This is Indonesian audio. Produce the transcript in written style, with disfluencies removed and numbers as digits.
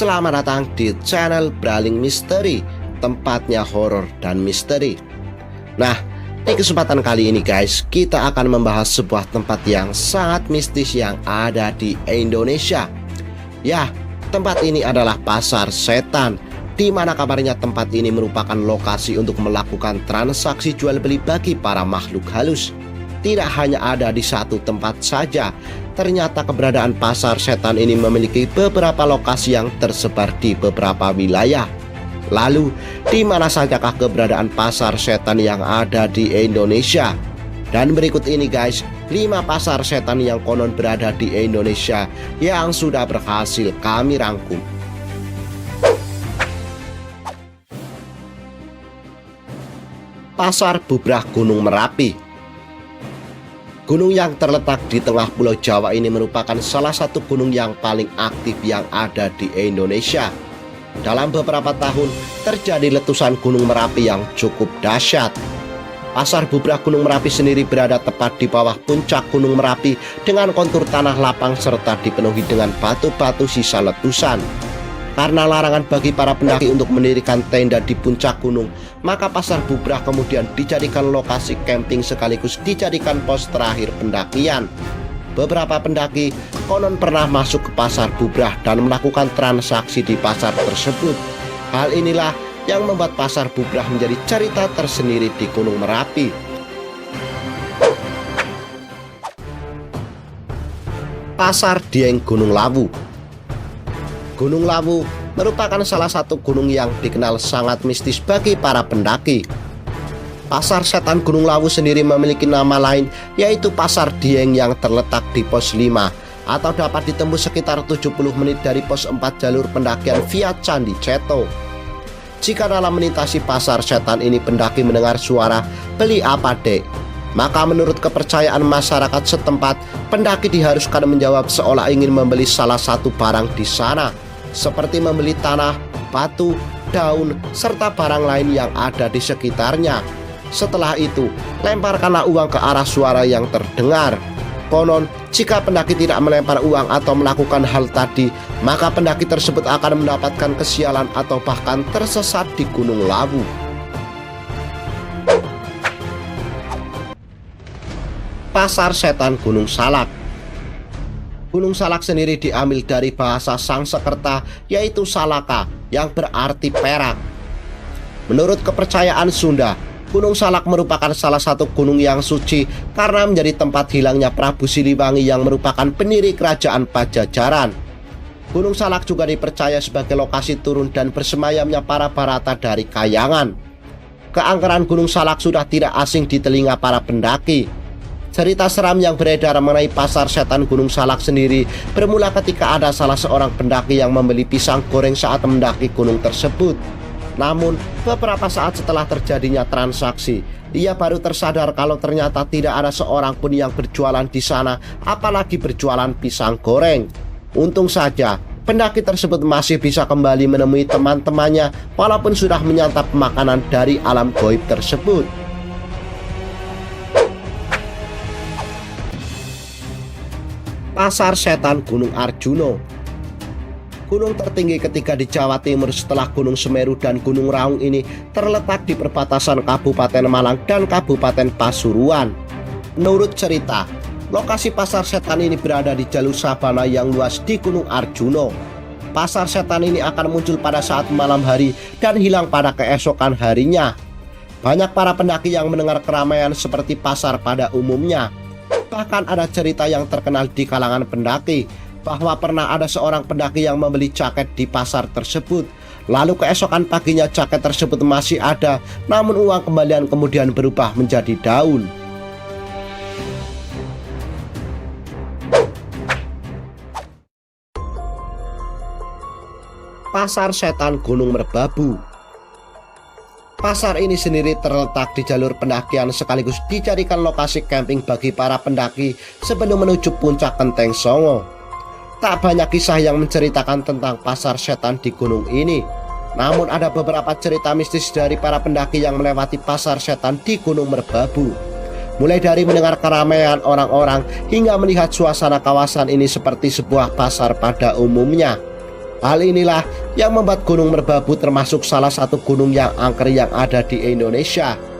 Selamat datang di channel Braling Misteri, tempatnya horor dan misteri. Nah, di kesempatan kali ini guys, kita akan membahas sebuah tempat yang sangat mistis yang ada di Indonesia. Ya, tempat ini adalah Pasar Setan, di mana kabarnya tempat ini merupakan lokasi untuk melakukan transaksi jual beli bagi para makhluk halus. Tidak hanya ada di satu tempat saja, ternyata keberadaan Pasar Setan ini memiliki beberapa lokasi yang tersebar di beberapa wilayah. Lalu, di mana sajakah keberadaan Pasar Setan yang ada di Indonesia? Dan berikut ini guys, 5 pasar setan yang konon berada di Indonesia yang sudah berhasil kami rangkum. Pasar Bubrah Gunung Merapi. Gunung yang terletak di tengah Pulau Jawa ini merupakan salah satu gunung yang paling aktif yang ada di Indonesia. Dalam beberapa tahun terjadi letusan Gunung Merapi yang cukup dahsyat. Pasar Bubrah Gunung Merapi sendiri berada tepat di bawah puncak Gunung Merapi dengan kontur tanah lapang serta dipenuhi dengan batu-batu sisa letusan. Karena larangan bagi para pendaki untuk mendirikan tenda di puncak gunung, maka Pasar Bubrah kemudian dijadikan lokasi camping sekaligus dijadikan pos terakhir pendakian. Beberapa pendaki konon pernah masuk ke Pasar Bubrah dan melakukan transaksi di pasar tersebut. Hal inilah yang membuat Pasar Bubrah menjadi cerita tersendiri di Gunung Merapi. Pasar Dieng Gunung Lawu. Gunung Lawu merupakan salah satu gunung yang dikenal sangat mistis bagi para pendaki. Pasar Setan Gunung Lawu sendiri memiliki nama lain, yaitu Pasar Dieng, yang terletak di pos 5 atau dapat ditempuh sekitar 70 menit dari pos 4 jalur pendakian via Candi Ceto. Jika dalam melintasi Pasar Setan ini pendaki mendengar suara "beli apa dek?", maka menurut kepercayaan masyarakat setempat, pendaki diharuskan menjawab seolah ingin membeli salah satu barang di sana, seperti membeli tanah, batu, daun, serta barang lain yang ada di sekitarnya. Setelah itu, lemparkanlah uang ke arah suara yang terdengar. Konon, jika pendaki tidak melempar uang atau melakukan hal tadi, maka pendaki tersebut akan mendapatkan kesialan atau bahkan tersesat di Gunung Lawu. Pasar Setan Gunung Salak. Gunung Salak sendiri diambil dari bahasa Sangsekerta, yaitu Salaka, yang berarti perak. Menurut kepercayaan Sunda, Gunung Salak merupakan salah satu gunung yang suci karena menjadi tempat hilangnya Prabu Siliwangi yang merupakan pendiri kerajaan Pajajaran. Gunung Salak juga dipercaya sebagai lokasi turun dan bersemayamnya para Barata dari Kayangan. Keangkeran Gunung Salak sudah tidak asing di telinga para pendaki. Cerita seram yang beredar mengenai Pasar Setan Gunung Salak sendiri bermula ketika ada salah seorang pendaki yang membeli pisang goreng saat mendaki gunung tersebut. Namun, beberapa saat setelah terjadinya transaksi, ia baru tersadar kalau ternyata tidak ada seorang pun yang berjualan di sana, apalagi berjualan pisang goreng. Untung saja, pendaki tersebut masih bisa kembali menemui teman-temannya walaupun sudah menyantap makanan dari alam gaib tersebut. Pasar Setan Gunung Arjuno. Gunung tertinggi ketiga di Jawa Timur setelah Gunung Semeru dan Gunung Raung ini terletak di perbatasan Kabupaten Malang dan Kabupaten Pasuruan. Menurut cerita, lokasi Pasar Setan ini berada di jalur sabana yang luas di Gunung Arjuno. Pasar Setan ini akan muncul pada saat malam hari dan hilang pada keesokan harinya. Banyak para pendaki yang mendengar keramaian seperti pasar pada umumnya. Bahkan ada cerita yang terkenal di kalangan pendaki bahwa pernah ada seorang pendaki yang membeli jaket di pasar tersebut. Lalu keesokan paginya jaket tersebut masih ada, namun uang kembalian kemudian berubah menjadi daun. Pasar Setan Gunung Merbabu. Pasar ini sendiri terletak di jalur pendakian sekaligus dijadikan lokasi camping bagi para pendaki sebelum menuju puncak Genteng Songo. Tak banyak kisah yang menceritakan tentang Pasar Setan di gunung ini. Namun ada beberapa cerita mistis dari para pendaki yang melewati Pasar Setan di Gunung Merbabu. Mulai dari mendengar keramaian orang-orang hingga melihat suasana kawasan ini seperti sebuah pasar pada umumnya. Hal inilah yang membuat Gunung Merbabu termasuk salah satu gunung yang angker yang ada di Indonesia.